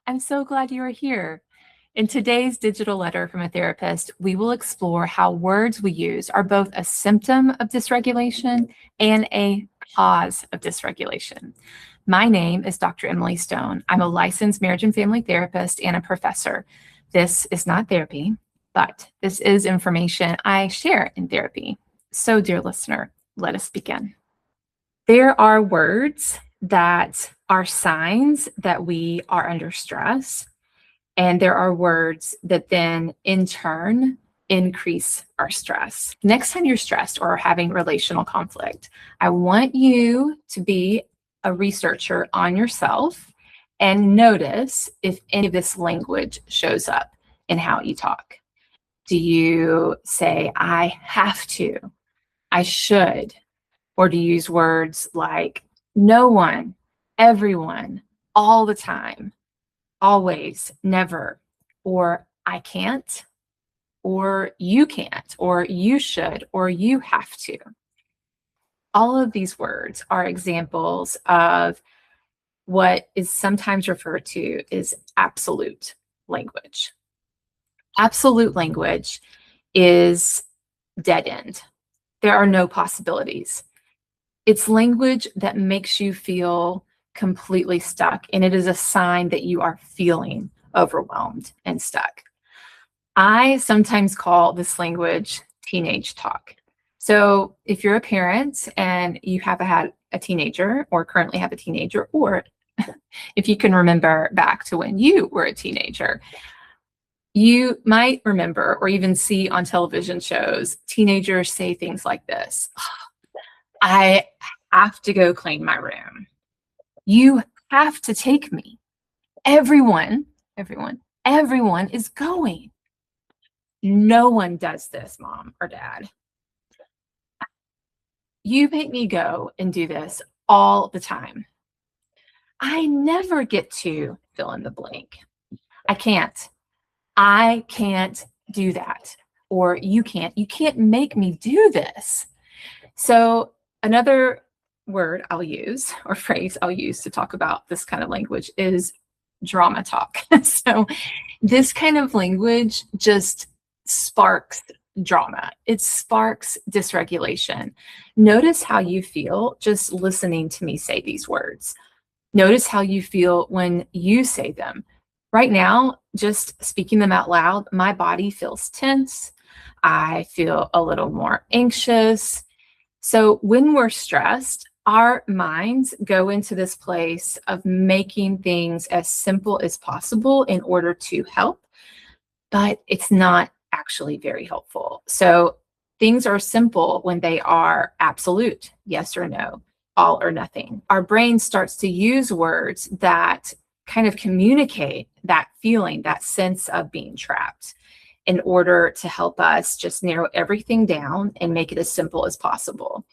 I'm so glad you are here. In today's digital letter from a therapist, we will explore how words we use are both a symptom of dysregulation and a cause of dysregulation. My name is Dr. Emily Stone. I'm a licensed marriage and family therapist and a professor. This is not therapy, but this is information I share in therapy. So, dear listener, let us begin. There are words that are signs that we are under stress, and there are words that then in turn increase our stress. Next time you're stressed or having relational conflict, I want you to be a researcher on yourself and notice if any of this language shows up in how you talk. Do you say, I have to, I should, or do you use words like no one, everyone, all the time, always, never, or I can't, or you can't, or you should, or you have to? All of these words are examples of what is sometimes referred to as absolute language. Absolute language is dead end. There are no possibilities. It's language that makes you feel completely stuck, and it is a sign that you are feeling overwhelmed and stuck. I sometimes call this language teenage talk. So if you're a parent and you have had a teenager or currently have a teenager, or if you can remember back to when you were a teenager, you might remember or even see on television shows teenagers say things like this. I have to go clean my room. You have to take me. Everyone is going. No one does this, mom or dad. You make me go and do this all the time. I never get to fill in the blank. I can't do that. Or you can't make me do this. So another word I'll use or phrase I'll use to talk about this kind of language is drama talk. So this kind of language just sparks drama. It sparks dysregulation. Notice how you feel just listening to me say these words. Notice how you feel when you say them. Right now, just speaking them out loud, my body feels tense. I feel a little more anxious. So when we're stressed, our minds go into this place of making things as simple as possible in order to help, but it's not actually very helpful. So things are simple when they are absolute, yes or no, all or nothing. Our brain starts to use words that kind of communicate that feeling, that sense of being trapped, in order to help us just narrow everything down and make it as simple as possible.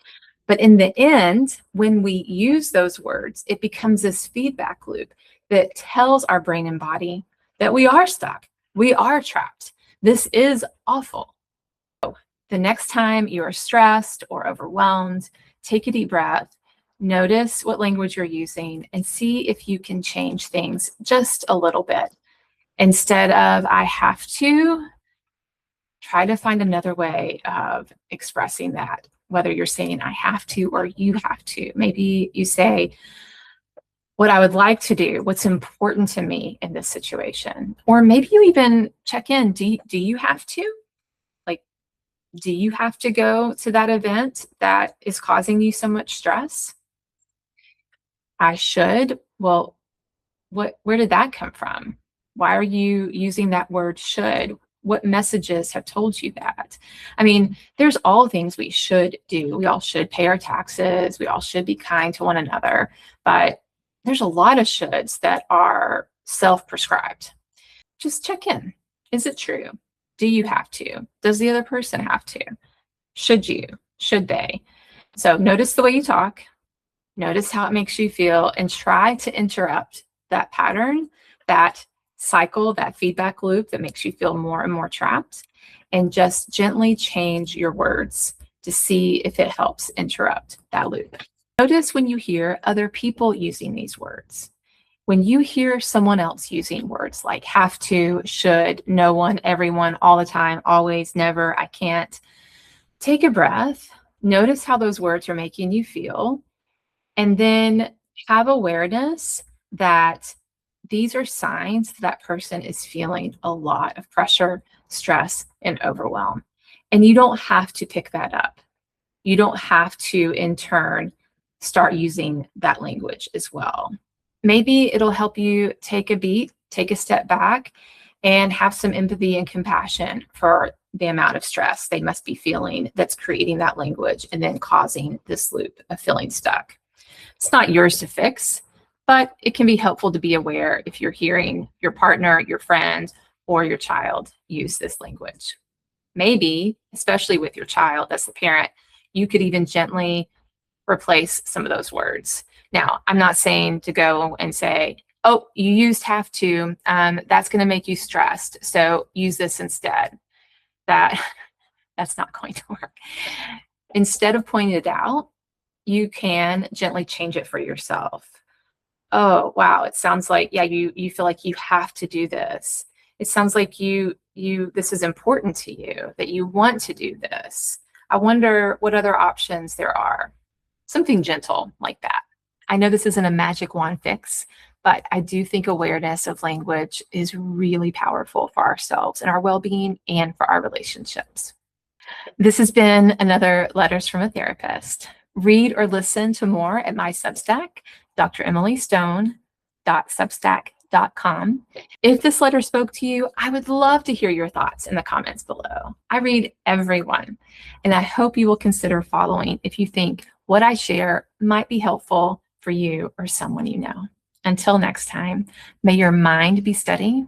But in the end, when we use those words, it becomes this feedback loop that tells our brain and body that we are stuck, we are trapped. This is awful. So the next time you are stressed or overwhelmed, take a deep breath, notice what language you're using, and see if you can change things just a little bit. Instead of I have to, try to find another way of expressing that, whether you're saying I have to or you have to. Maybe you say, what I would like to do, what's important to me in this situation. Or maybe you even check in, do you have to? Like, do you have to go to that event that is causing you so much stress? I should. Well, where did that come from? Why are you using that word should? What messages have told you that? I mean, there's all things we should do. We all should pay our taxes. We all should be kind to one another. But there's a lot of shoulds that are self-prescribed. Just check in. Is it true? Do you have to? Does the other person have to? Should you? Should they? So notice the way you talk. Notice how it makes you feel, and try to interrupt that pattern, that cycle, that feedback loop that makes you feel more and more trapped, and just gently change your words to see if it helps interrupt that loop. Notice when you hear other people using these words. When you hear someone else using words like have to, should, no one, everyone, all the time, always, never, I can't, take a breath, notice how those words are making you feel, and then have awareness that these are signs that person is feeling a lot of pressure, stress, and overwhelm. And you don't have to pick that up. You don't have to, in turn, start using that language as well. Maybe it'll help you take a beat, take a step back, and have some empathy and compassion for the amount of stress they must be feeling that's creating that language and then causing this loop of feeling stuck. It's not yours to fix, but it can be helpful to be aware if you're hearing your partner, your friend, or your child use this language. Maybe, especially with your child as the parent, you could even gently replace some of those words. Now, I'm not saying to go and say, oh, you used have to, that's going to make you stressed, so use this instead. That's not going to work. Instead of pointing it out, you can gently change it for yourself. Oh, wow, it sounds like, yeah, you feel like you have to do this. It sounds like this is important to you, that you want to do this. I wonder what other options there are. Something gentle like that. I know this isn't a magic wand fix, but I do think awareness of language is really powerful for ourselves and our well-being and for our relationships. This has been another Letters from a Therapist. Read or listen to more at my Substack, dremilystone.substack.com. If this letter spoke to you, I would love to hear your thoughts in the comments below. I read everyone, and I hope you will consider following if you think what I share might be helpful for you or someone you know. Until next time, may your mind be steady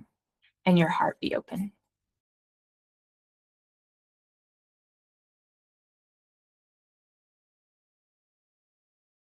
and your heart be open.